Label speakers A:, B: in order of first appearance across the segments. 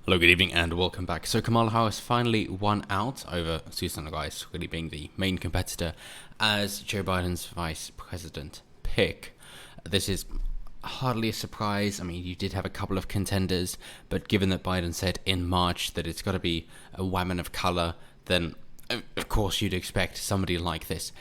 A: Hello, good evening, and welcome back. So Kamala Harris finally won out over Susan Rice, really being the main competitor as Joe Biden's vice president pick. This is hardly a surprise. I mean, you did have a couple of contenders, but given that Biden said in March that it's got to be a woman of color, then of course you'd expect somebody like this.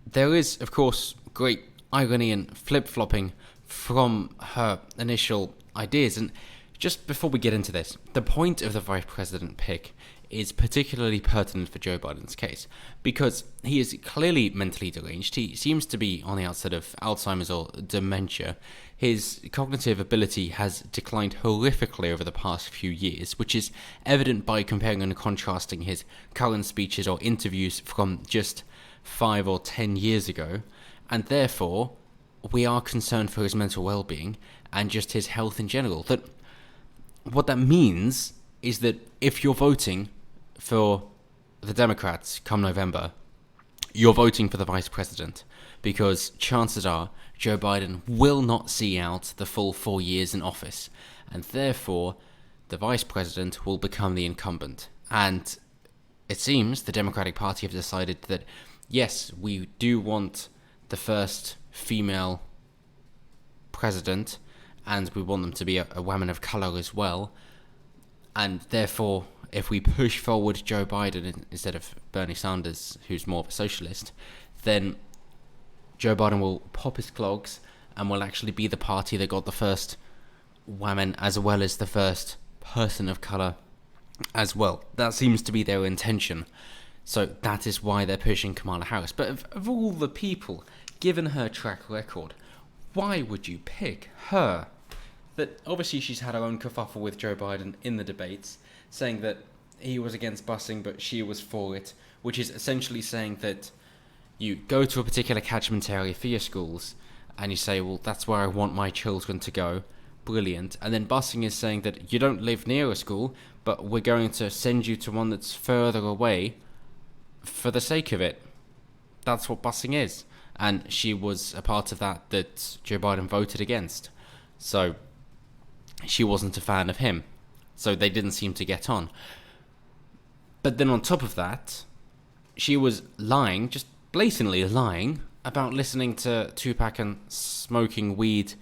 A: There is, of course, great irony and flip-flopping from her initial ideas, and just before we get into this, the point of the vice president pick is particularly pertinent for Joe Biden's case because he is clearly mentally deranged. He seems to be on the outset of Alzheimer's or dementia. His cognitive ability has declined horrifically over the past few years, which is evident by comparing and contrasting his current speeches or interviews from just 5 or 10 years ago, and therefore we are concerned for his mental well-being and just his health in general. What that means is that if you're voting for the Democrats come November, you're voting for the vice president because chances are Joe Biden will not see out the full 4 years in office, and therefore the vice president will become the incumbent. And it seems the Democratic Party have decided that, yes, we do want the first female president, and we want them to be a woman of colour as well. And therefore, if we push forward Joe Biden instead of Bernie Sanders, who's more of a socialist, then Joe Biden will pop his clogs and will actually be the party that got the first woman as well as the first person of colour as well. That seems to be their intention. So that is why they're pushing Kamala Harris. But of all the people, given her track record, why would you pick her? That obviously she's had her own kerfuffle with Joe Biden in the debates, saying that he was against busing but she was for it, which is essentially saying that you go to a particular catchment area for your schools and you say, well, that's where I want my children to go. Brilliant. And then busing is saying that you don't live near a school, but we're going to send you to one that's further away for the sake of it. That's what busing is. And she was a part of that Joe Biden voted against. So she wasn't a fan of him. So they didn't seem to get on. But then on top of that, she was lying, just blatantly lying, about listening to Tupac and smoking weed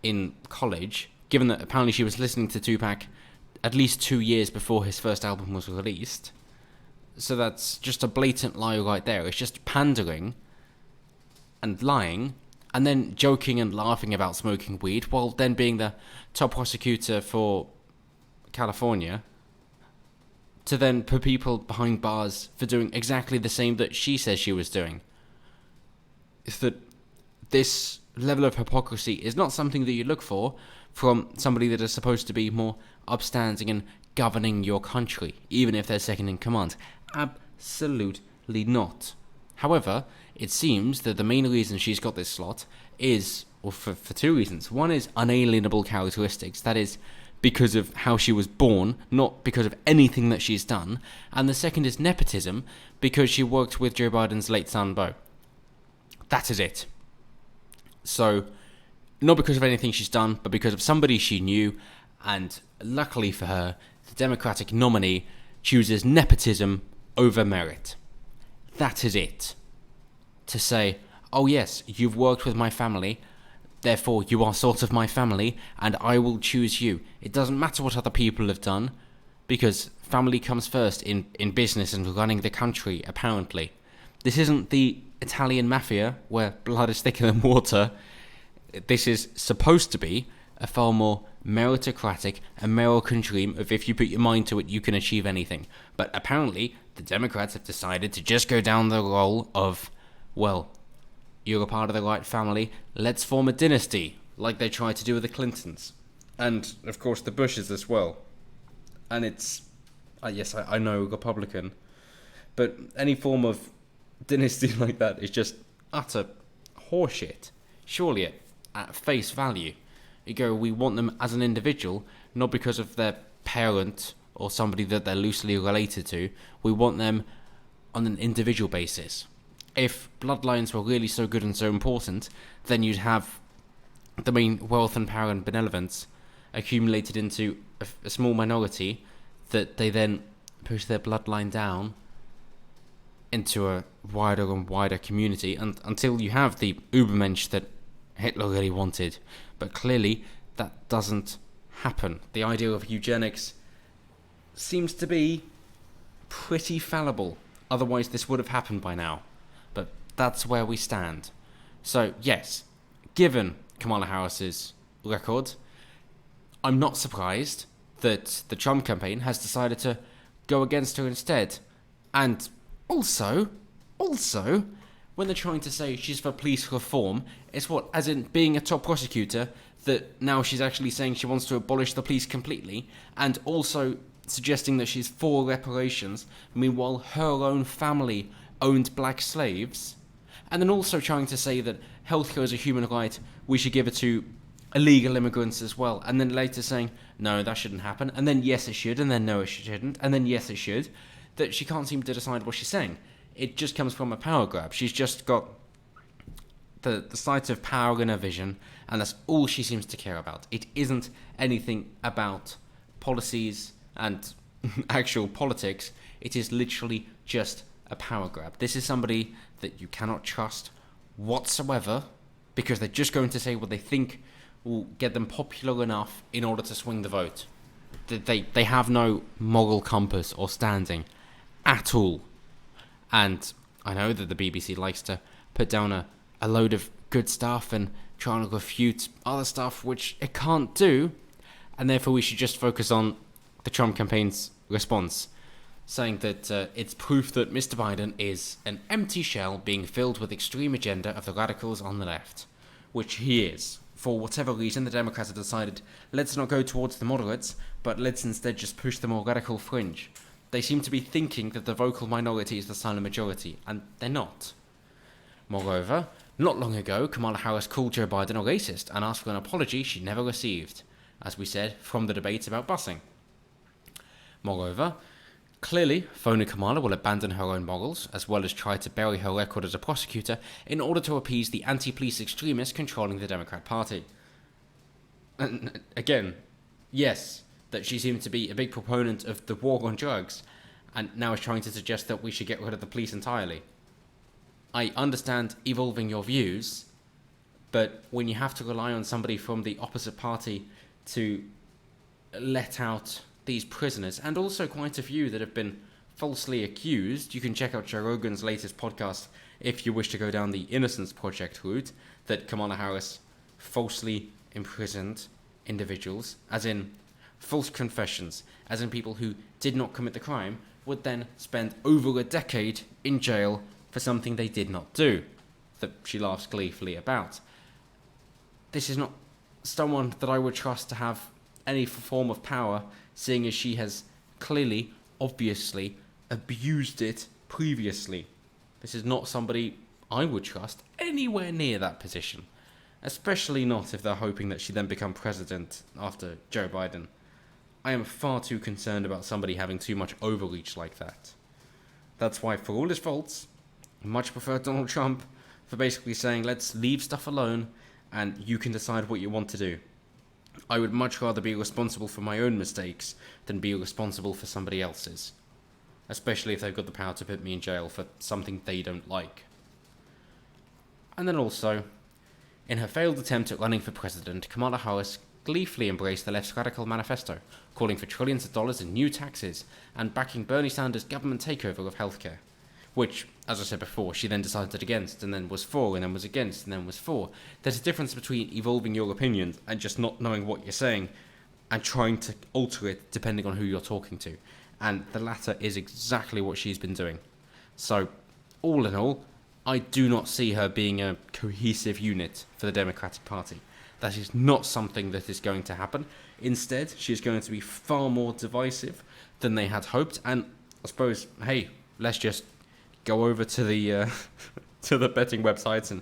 A: in college, given that apparently she was listening to Tupac at least 2 years before his first album was released. So that's just a blatant lie right there. It's just pandering and lying, and then joking and laughing about smoking weed, while then being the top prosecutor for California, to then put people behind bars for doing exactly the same that she says she was doing. Is that this level of hypocrisy is not something that you look for from somebody that is supposed to be more upstanding and governing your country, even if they're second in command. Absolutely not. However, it seems that the main reason she's got this slot is, or for two reasons. One is unalienable characteristics, that is, because of how she was born, not because of anything that she's done. And the second is nepotism, because she worked with Joe Biden's late son, Beau. That is it. So, not because of anything she's done, but because of somebody she knew, and luckily for her, the Democratic nominee chooses nepotism over merit. That is it. To say, oh yes, you've worked with my family, therefore you are sort of my family, and I will choose you. It doesn't matter what other people have done, because family comes first in business and running the country, apparently. This isn't the Italian mafia, where blood is thicker than water. This is supposed to be a far more meritocratic American dream of if you put your mind to it, you can achieve anything. But apparently, the Democrats have decided to just go down the role of, well, you're a part of the right family, let's form a dynasty, like they tried to do with the Clintons. And, of course, the Bushes as well. And it's, yes, I know, Republican, but any form of dynasty like that is just utter horseshit. Surely, at face value, you go, we want them as an individual, not because of their parent or somebody that they're loosely related to. We want them on an individual basis. If bloodlines were really so good and so important, then you'd have the main wealth and power and benevolence accumulated into a small minority that they then push their bloodline down into a wider and wider community, and until you have the Übermensch that Hitler really wanted. But clearly that doesn't happen. The idea of eugenics seems to be pretty fallible. Otherwise this would have happened by now. But that's where we stand. So yes, given Kamala Harris's record, I'm not surprised that the Trump campaign has decided to go against her instead. And also, when they're trying to say she's for police reform, it's what, as in being a top prosecutor, that now she's actually saying she wants to abolish the police completely, and also suggesting that she's for reparations, meanwhile her own family owned black slaves, and then also trying to say that healthcare is a human right, we should give it to illegal immigrants as well, and then later saying, no, that shouldn't happen, and then yes it should, and then no it shouldn't, and then yes it should, that she can't seem to decide what she's saying. It just comes from a power grab. She's just got the sight of power in her vision, and that's all she seems to care about. It isn't anything about policies and actual politics. It is literally just a power grab. This is somebody that you cannot trust whatsoever, because they're just going to say what they think will get them popular enough in order to swing the vote. They have no moral compass or standing at all. And I know that the BBC likes to put down a load of good stuff and try and refute other stuff which it can't do, and therefore we should just focus on the Trump campaign's response, saying that it's proof that Mr. Biden is an empty shell being filled with extreme agenda of the radicals on the left, which he is. For whatever reason, the Democrats have decided, let's not go towards the moderates, but let's instead just push the more radical fringe. They seem to be thinking that the vocal minority is the silent majority, and they're not. Moreover, not long ago, Kamala Harris called Joe Biden a racist and asked for an apology she never received, as we said, from the debate about busing. Moreover, clearly, phony Kamala will abandon her own morals, as well as try to bury her record as a prosecutor in order to appease the anti-police extremists controlling the Democrat Party. And again, yes, that she seemed to be a big proponent of the war on drugs, and now is trying to suggest that we should get rid of the police entirely. I understand evolving your views, but when you have to rely on somebody from the opposite party to let out these prisoners, and also quite a few that have been falsely accused, you can check out Joe Rogan's latest podcast if you wish to go down the Innocence Project route, that Kamala Harris falsely imprisoned individuals, as in false confessions, as in people who did not commit the crime, would then spend over a decade in jail for something they did not do, that she laughs gleefully about. This is not someone that I would trust to have any form of power, seeing as she has clearly, obviously, abused it previously. This is not somebody I would trust anywhere near that position, especially not if they're hoping that she then become president after Joe Biden. I am far too concerned about somebody having too much overreach like that. That's why, for all his faults, I much prefer Donald Trump for basically saying, let's leave stuff alone and you can decide what you want to do. I would much rather be responsible for my own mistakes than be responsible for somebody else's, especially if they've got the power to put me in jail for something they don't like. And then also, in her failed attempt at running for president, Kamala Harris gleefully embraced the left's radical manifesto, calling for trillions of dollars in new taxes and backing Bernie Sanders' government takeover of healthcare, which, as I said before, she then decided against, and then was for, and then was against, and then was for. There's a difference between evolving your opinions and just not knowing what you're saying and trying to alter it depending on who you're talking to, and the latter is exactly what she's been doing. So, all in all, I do not see her being a cohesive unit for the Democratic Party. That is not something that is going to happen. Instead, she is going to be far more divisive than they had hoped. And I suppose, hey, let's just go over to the to the betting websites and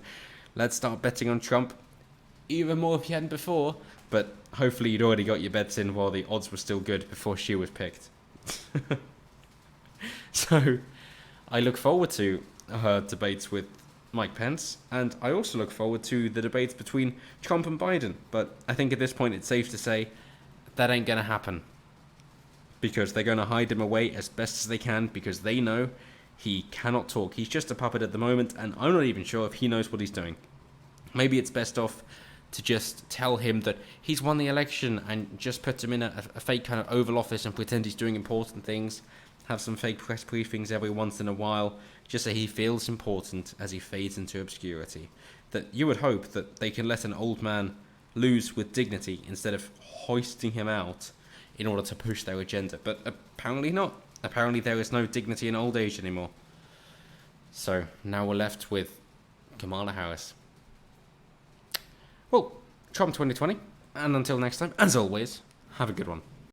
A: let's start betting on Trump even more if you hadn't before. But hopefully you'd already got your bets in while the odds were still good before she was picked. So I look forward to her debates with Mike Pence, and I also look forward to the debates between Trump and Biden, but I think at this point it's safe to say that ain't gonna happen. because they're going to hide him away as best as they can because they know he cannot talk. He's just a puppet at the moment, and I'm not even sure if he knows what he's doing. Maybe it's best off to just tell him that he's won the election and just put him in a fake kind of Oval Office and pretend he's doing important things, have some fake press briefings every once in a while, just so he feels important as he fades into obscurity. That you would hope that they can let an old man lose with dignity instead of hoisting him out in order to push their agenda. But apparently not. Apparently there is no dignity in old age anymore. So now we're left with Kamala Harris. Well, Trump 2020, and until next time, as always, have a good one.